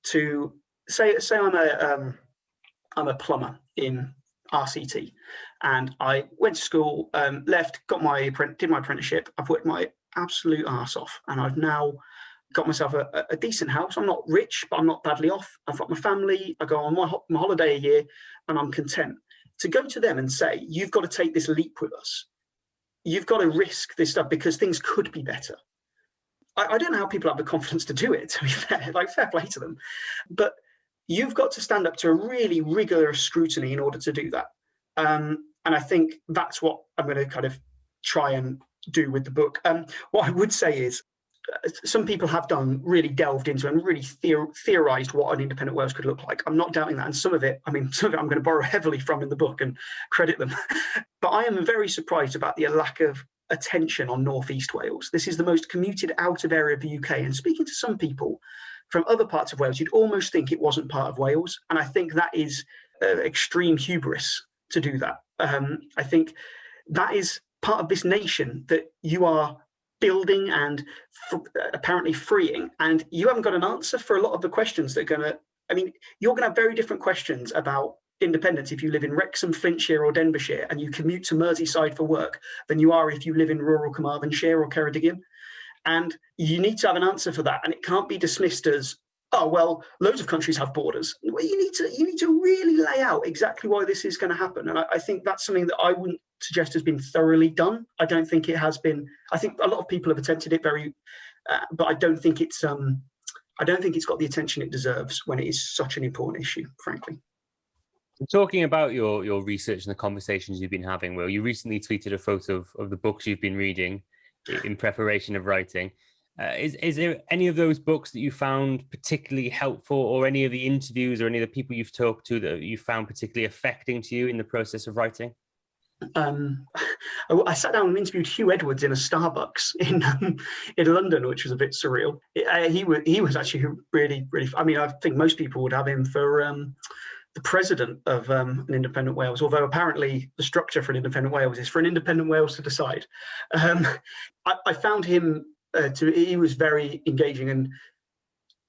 to say I'm a plumber in RCT, and I went to school, left, did my apprenticeship. I've worked my absolute arse off, and I've now got myself a decent house. I'm not rich, but I'm not badly off. I've got my family. I go on my holiday a year, and I'm content. To go to them and say, you've got to take this leap with us. You've got to risk this stuff because things could be better. I don't know how people have the confidence to do it, to be fair, fair play to them. But you've got to stand up to a really rigorous scrutiny in order to do that. And I think that's what I'm going to kind of try and do with the book. What I would say is some people have really delved into and really theorized what an independent Wales could look like. I'm not doubting that. And some of it I'm going to borrow heavily from in the book and credit them. But I am very surprised about the lack of attention on North East Wales. This is the most commuted out of area of the UK. And speaking to some people from other parts of Wales, you'd almost think it wasn't part of Wales. And I think that is extreme hubris to do that. I think that is part of this nation that you are building and apparently freeing. And you haven't got an answer for a lot of the questions that are going to, you're going to have very different questions about independence if you live in Wrexham, Flintshire or Denbighshire and you commute to Merseyside for work than you are if you live in rural Carmarthenshire or Ceredigion. And you need to have an answer for that. And it can't be dismissed as, oh, well, loads of countries have borders. Well, you need to really lay out exactly why this is going to happen. And I think that's something that I wouldn't suggest has been thoroughly done. I don't think it has been. I think a lot of people have attempted it but I don't think it's got the attention it deserves when it is such an important issue, frankly. Talking about your research and the conversations you've been having, Will, you recently tweeted a photo of the books you've been reading in preparation of writing. Is there any of those books that you found particularly helpful, or any of the interviews or any of the people you've talked to that you found particularly affecting to you in the process of writing? I sat down and interviewed Hugh Edwards in a Starbucks in London, which was a bit surreal. He was actually really, really. I mean, I think most people would have him for the president of an independent Wales, although apparently the structure for an independent Wales is for an independent Wales to decide. I found him he was very engaging and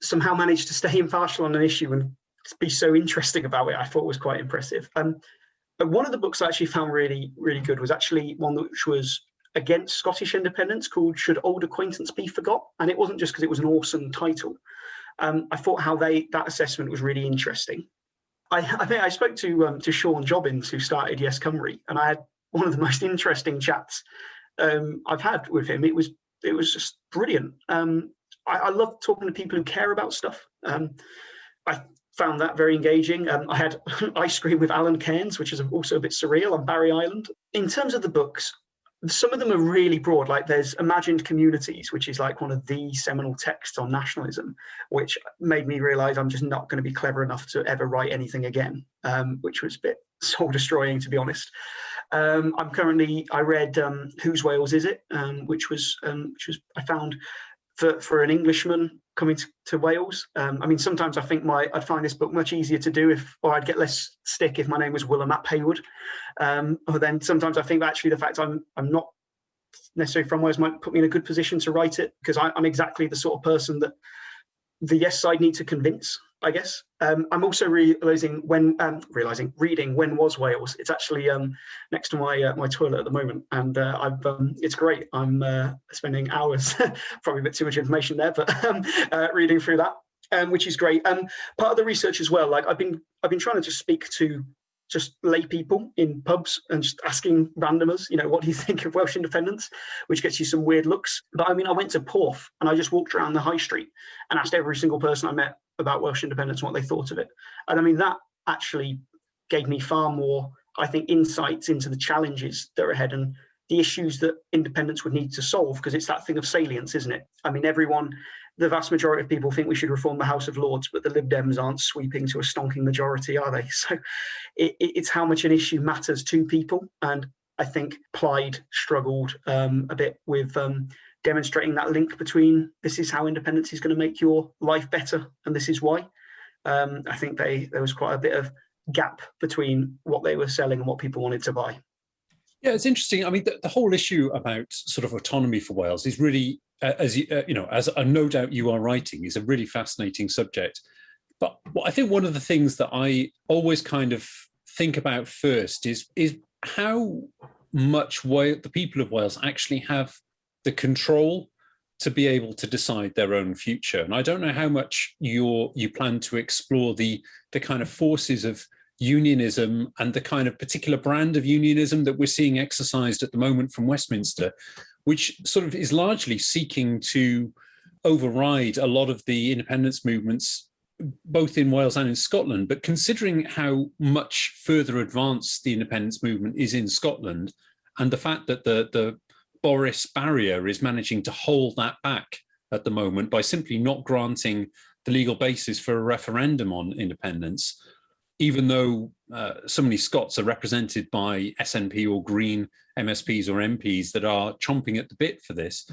somehow managed to stay impartial on an issue and be so interesting about it. I thought was quite impressive. But one of the books I actually found really, really good was actually one which was against Scottish independence, called "Should Old Acquaintance Be Forgot?" And it wasn't just because it was an awesome title. I thought how that assessment was really interesting. I think I spoke to Sean Jobbins, who started Yes Cymru, and I had one of the most interesting chats I've had with him. It was just brilliant. I love talking to people who care about stuff. I found that very engaging. I had ice cream with Alan Cairns, which is also a bit surreal, on Barry Island. In terms of the books, some of them are really broad. Like there's Imagined Communities, which is like one of the seminal texts on nationalism, which made me realise I'm just not going to be clever enough to ever write anything again, which was a bit soul destroying, to be honest. I read Whose Wales Is It, which was I found for an Englishman coming to Wales. I mean, sometimes I think I'd find this book much easier to do or I'd get less stick if my name was Will Hayward. Or then sometimes I think that actually the fact I'm not necessarily from Wales might put me in a good position to write it, because I'm exactly the sort of person that the Yes side need to convince, I guess. I'm also reading When Was Wales. It's actually next to my toilet at the moment, and it's great. I'm spending hours, probably a bit too much information there, but reading through that, which is great. Part of the research as well, like I've been trying to just speak to just lay people in pubs and just asking randomers, what do you think of Welsh independence, which gets you some weird looks. But I mean, I went to Porth and I just walked around the high street and asked every single person I met about Welsh independence and what they thought of it. And I mean, that actually gave me far more, I think, insights into the challenges that are ahead and the issues that independence would need to solve, because it's that thing of salience, isn't it? I mean, the vast majority of people think we should reform the House of Lords, but the Lib Dems aren't sweeping to a stonking majority, are they? So it's how much an issue matters to people. And I think Plaid struggled a bit with demonstrating that link between this is how independence is going to make your life better and this is why. I think there was quite a bit of gap between what they were selling and what people wanted to buy. Yeah, it's interesting. I mean, the whole issue about sort of autonomy for Wales is really, as no doubt you are writing, is a really fascinating subject. But I think one of the things that I always kind of think about first is how much the people of Wales actually have the control to be able to decide their own future. And I don't know how much you plan to explore the kind of forces of unionism and the kind of particular brand of unionism that we're seeing exercised at the moment from Westminster, which sort of is largely seeking to override a lot of the independence movements, both in Wales and in Scotland. But considering how much further advanced the independence movement is in Scotland, and the fact that the Boris barrier is managing to hold that back at the moment by simply not granting the legal basis for a referendum on independence, even though so many Scots are represented by SNP or Green MSPs or MPs that are chomping at the bit for this.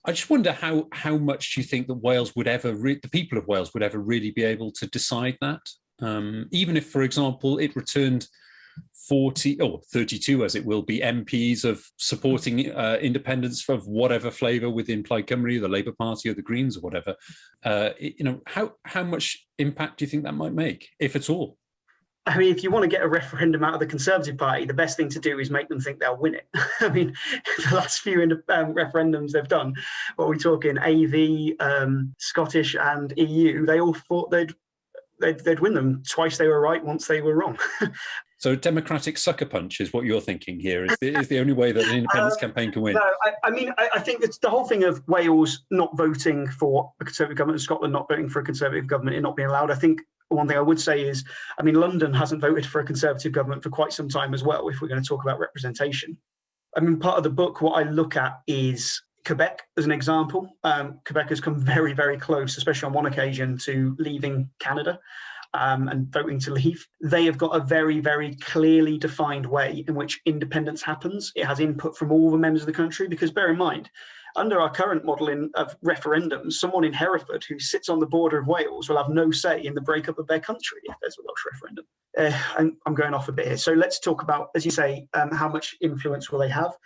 I just wonder how much do you think that Wales would ever, the people of Wales would ever really be able to decide that? Even if, for example, it returned 40 or 32, as it will be, MPs of supporting independence of whatever flavour within Plaid Cymru, the Labour Party or the Greens or whatever. How much impact do you think that might make, if at all? I mean, if you want to get a referendum out of the Conservative Party, the best thing to do is make them think they'll win it. I mean, the last few referendums they've done, what are we talking, AV, Scottish and EU, they all thought they'd win them. Twice they were right, once they were wrong. So democratic sucker punch is what you're thinking here, is the only way that an independence campaign can win. No, I mean, I think it's the whole thing of Wales not voting for a Conservative government and Scotland not voting for a Conservative government and not being allowed. I think one thing I would say is, I mean, London hasn't voted for a Conservative government for quite some time as well, if we're going to talk about representation. I mean, part of the book, what I look at is Quebec as an example. Quebec has come very, very close, especially on one occasion, to leaving Canada. And voting to leave. They have got a very, very clearly defined way in which independence happens. It has input from all the members of the country, because bear in mind, under our current model of referendums, someone in Hereford who sits on the border of Wales will have no say in the breakup of their country if there's a Welsh referendum. I'm going off a bit here. So let's talk about, as you say, how much influence will they have?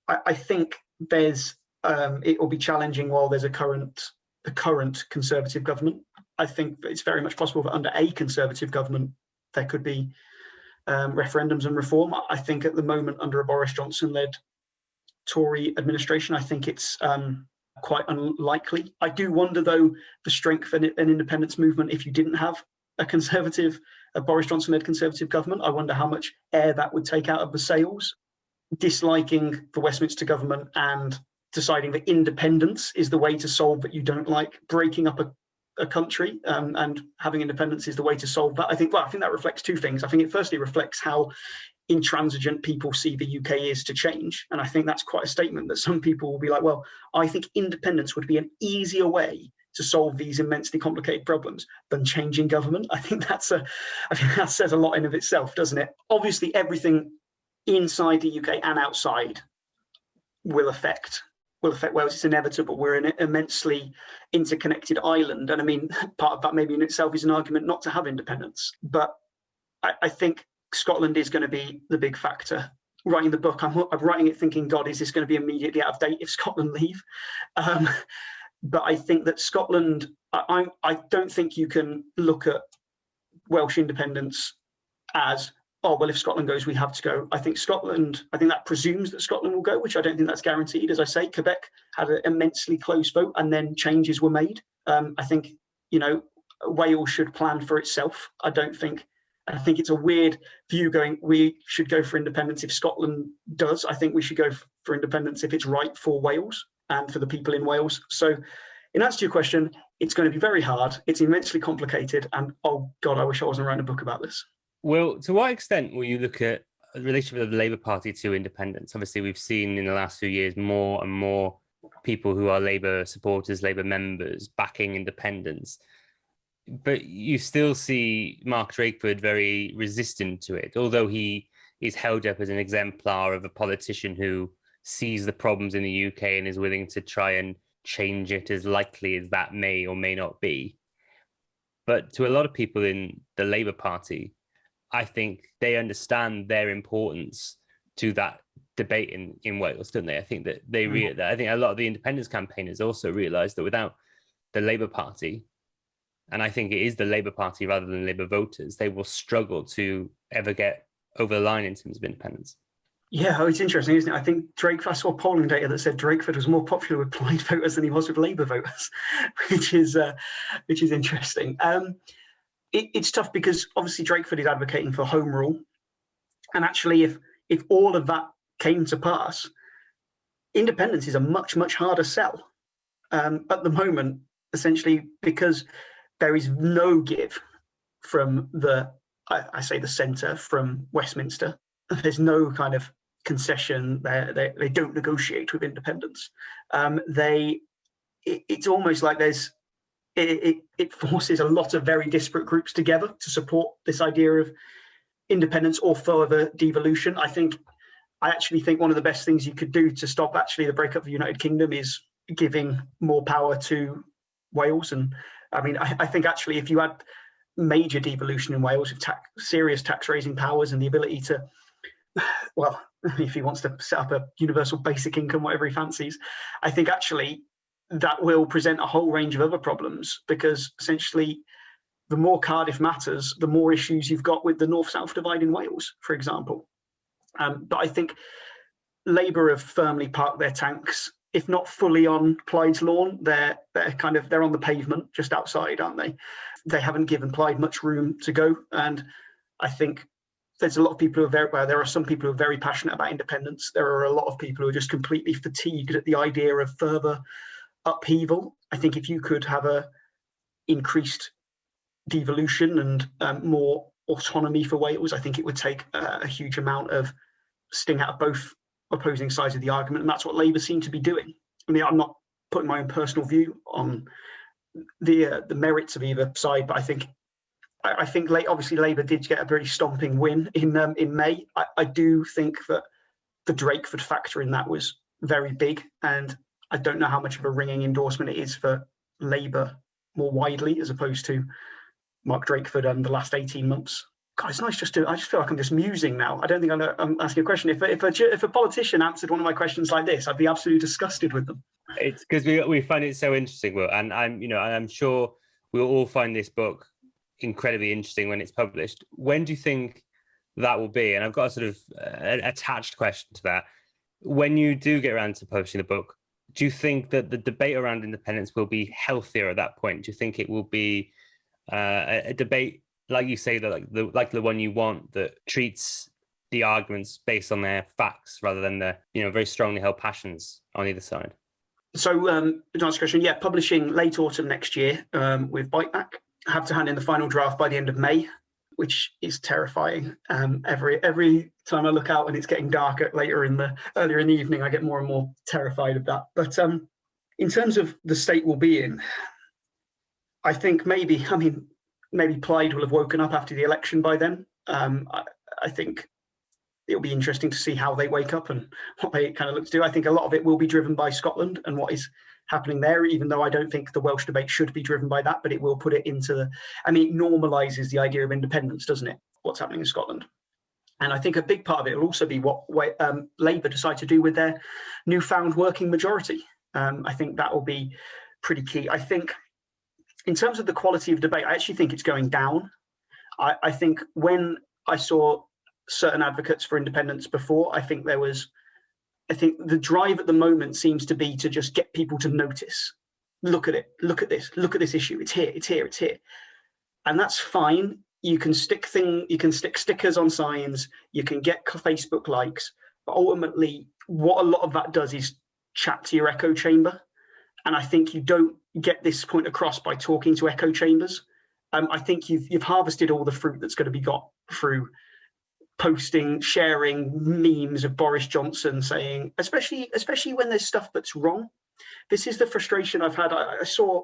I think it will be challenging while there's the current Conservative government. I think it's very much possible that under a Conservative government, there could be referendums and reform. I think at the moment, under a Boris Johnson-led Tory administration, I think it's quite unlikely. I do wonder, though, the strength of an independence movement if you didn't have a Boris Johnson-led Conservative government. I wonder how much air that would take out of the sails. Disliking the Westminster government and deciding that independence is the way to solve that you don't like, breaking up a country and having independence is the way to solve that. I think that reflects two things. I think it firstly reflects how intransigent people see the UK is to change. And I think that's quite a statement that some people will be like, well, I think independence would be an easier way to solve these immensely complicated problems than changing government. I think that says a lot in of itself, doesn't it? Obviously, everything inside the UK and outside will affect Wales. It's inevitable. We're an immensely interconnected island. And I mean, part of that maybe in itself is an argument not to have independence. But I think Scotland is going to be the big factor. Writing the book, I'm writing it thinking, God, is this going to be immediately out of date if Scotland leave? But I think that Scotland, I don't think you can look at Welsh independence as, oh, well, if Scotland goes, we have to go. I think that presumes that Scotland will go, which I don't think that's guaranteed. As I say, Quebec had an immensely close vote and then changes were made. I think, Wales should plan for itself. I think it's a weird view going, we should go for independence if Scotland does. I think we should go for independence if it's right for Wales and for the people in Wales. So in answer to your question, it's going to be very hard. It's immensely complicated. And oh God, I wish I wasn't writing a book about this. Well, to what extent will you look at the relationship of the Labour Party to independence? Obviously, we've seen in the last few years more and more people who are Labour supporters, Labour members backing independence. But you still see Mark Drakeford very resistant to it, although he is held up as an exemplar of a politician who sees the problems in the UK and is willing to try and change it as likely as that may or may not be. But to a lot of people in the Labour Party, I think they understand their importance to that debate in Wales, don't they? I think that I think a lot of the independence campaigners also realise that without the Labour Party, and I think it is the Labour Party rather than Labour voters, they will struggle to ever get over the line in terms of independence. Yeah, it's interesting, isn't it? I think I saw polling data that said Drakeford was more popular with Plaid voters than he was with Labour voters, which is interesting. It's tough because obviously Drakeford is advocating for home rule, and actually, if all of that came to pass, independence is a much, much harder sell at the moment, essentially because there is no give from the centre, from Westminster. There's no kind of concession. They don't negotiate with independence. It's almost like it forces a lot of very disparate groups together to support this idea of independence or further devolution. I actually think one of the best things you could do to stop actually the breakup of the United Kingdom is giving more power to Wales. And I mean, I think actually if you had major devolution in Wales with serious tax raising powers and the ability to, well, if he wants to set up a universal basic income, whatever he fancies, I think actually that will present a whole range of other problems, because essentially the more Cardiff matters, the more issues you've got with the north-south divide in Wales, for example. But I think Labour have firmly parked their tanks, if not fully on Clyde's lawn. They're on the pavement just outside, aren't they? They haven't given Clyde much room to go, and I think there's a lot of people who are there are some people who are very passionate about independence. There are a lot of people who are just completely fatigued at the idea of further upheaval. I think if you could have a increased devolution and more autonomy for Wales, I think it would take a huge amount of sting out of both opposing sides of the argument, and that's what Labour seem to be doing. I mean, I'm not putting my own personal view on the merits of either side, but I think obviously Labour did get a very stomping win in May. I do think that the Drakeford factor in that was very big, and I don't know how much of a ringing endorsement it is for Labour more widely as opposed to Mark Drakeford and the last 18 months. God, it's nice I just feel like I'm just musing now. I don't think I'm asking a question. If a politician answered one of my questions like this, I'd be absolutely disgusted with them. It's because we find it so interesting, Will, and I'm sure we'll all find this book incredibly interesting when it's published. When do you think that will be? And I've got a sort of attached question to that. When you do get around to publishing the book, do you think that the debate around independence will be healthier at that point? Do you think it will be a debate, like you say, that like the one you want, that treats the arguments based on their facts rather than the very strongly held passions on either side? So, to answer the question, publishing late autumn next year with Biteback. I have to hand in the final draft by the end of May, which is terrifying. Every time I look out and it's getting darker earlier in the evening, I get more and more terrified of that. But in terms of the state we'll be in, I think maybe Plaid will have woken up after the election by then. I think it'll be interesting to see how they wake up and what they kind of look to do. I think a lot of it will be driven by Scotland and what is happening there, even though I don't think the Welsh debate should be driven by that, but it will put it into it normalises the idea of independence, doesn't it? What's happening in Scotland. And I think a big part of it will also be what Labour decide to do with their newfound working majority. I think that will be pretty key. I think in terms of the quality of debate, I actually think it's going down. I think when I saw certain advocates for independence before, I think the drive at the moment seems to be to just get people to notice. Look at it. Look at this. Look at this issue. It's here. It's here. It's here. And that's fine. You can stick stickers on signs. You can get Facebook likes. But ultimately, what a lot of that does is chat to your echo chamber. And I think you don't get this point across by talking to echo chambers. I think you've harvested all the fruit that's going to be got through posting, sharing memes of Boris Johnson saying, especially when there's stuff that's wrong. This is the frustration I've had. I saw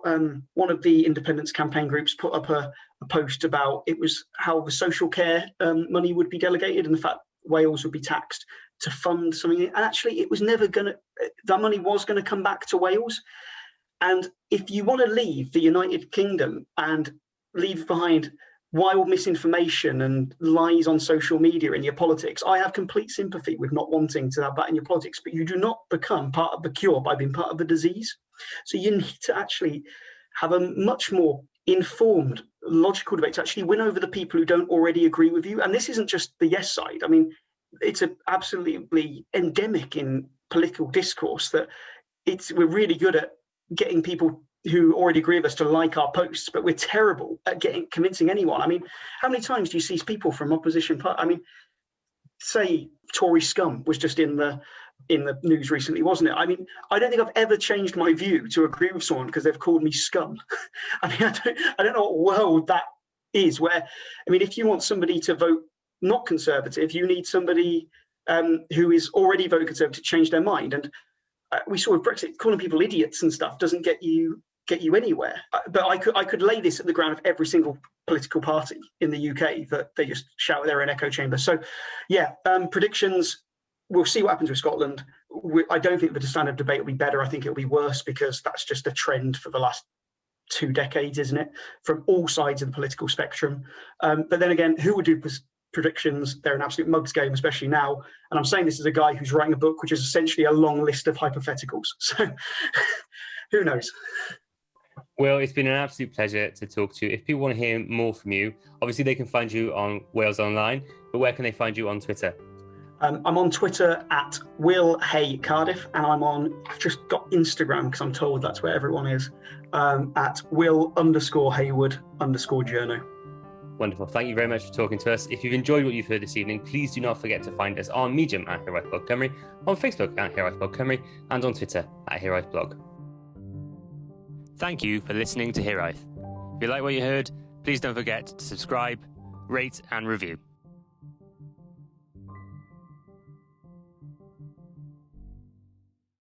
one of the independence campaign groups put up a post about it was how the social care money would be delegated and the fact Wales would be taxed to fund something. And actually, it was never that money was going to come back to Wales. And if you want to leave the United Kingdom and leave behind wild misinformation and lies on social media in your politics, I have complete sympathy with not wanting to have that in your politics, but you do not become part of the cure by being part of the disease. So you need to actually have a much more informed, logical debate to actually win over the people who don't already agree with you. And this isn't just the yes side. I mean, it's absolutely endemic in political discourse that we're really good at getting people who already agree with us to like our posts, but we're terrible at convincing anyone. I mean, how many times do you see people from opposition parties? I mean, say Tory scum was just in the news recently, wasn't it? I mean, I don't think I've ever changed my view to agree with someone because they've called me scum. I mean, I don't know what world that is. Where, I mean, if you want somebody to vote not Conservative, you need somebody who is already voted Conservative to change their mind. And we saw with Brexit, calling people idiots and stuff doesn't get you anywhere. But I could lay this at the ground of every single political party in the UK that they just shout at their own echo chamber. So, yeah, predictions. We'll see what happens with Scotland. I don't think the standard debate will be better. I think it'll be worse because that's just a trend for the last 2 decades, isn't it? From all sides of the political spectrum. But then again, who would do predictions? They're an absolute mugs game, especially now. And I'm saying this as a guy who's writing a book which is essentially a long list of hypotheticals. So who knows? Will, it's been an absolute pleasure to talk to you. If people want to hear more from you, obviously they can find you on Wales Online, but where can they find you on Twitter? I'm on Twitter at Will Hay Cardiff, and I've just got Instagram because I'm told that's where everyone is, at Will_Hayward_journo. Wonderful. Thank you very much for talking to us. If you've enjoyed what you've heard this evening, please do not forget to find us on Medium at Hero Blog Cymru, on Facebook at Hero Blog Cymru, and on Twitter at Hero Blog. Thank you for listening to Hiraeth. If you like what you heard, please don't forget to subscribe, rate, and review.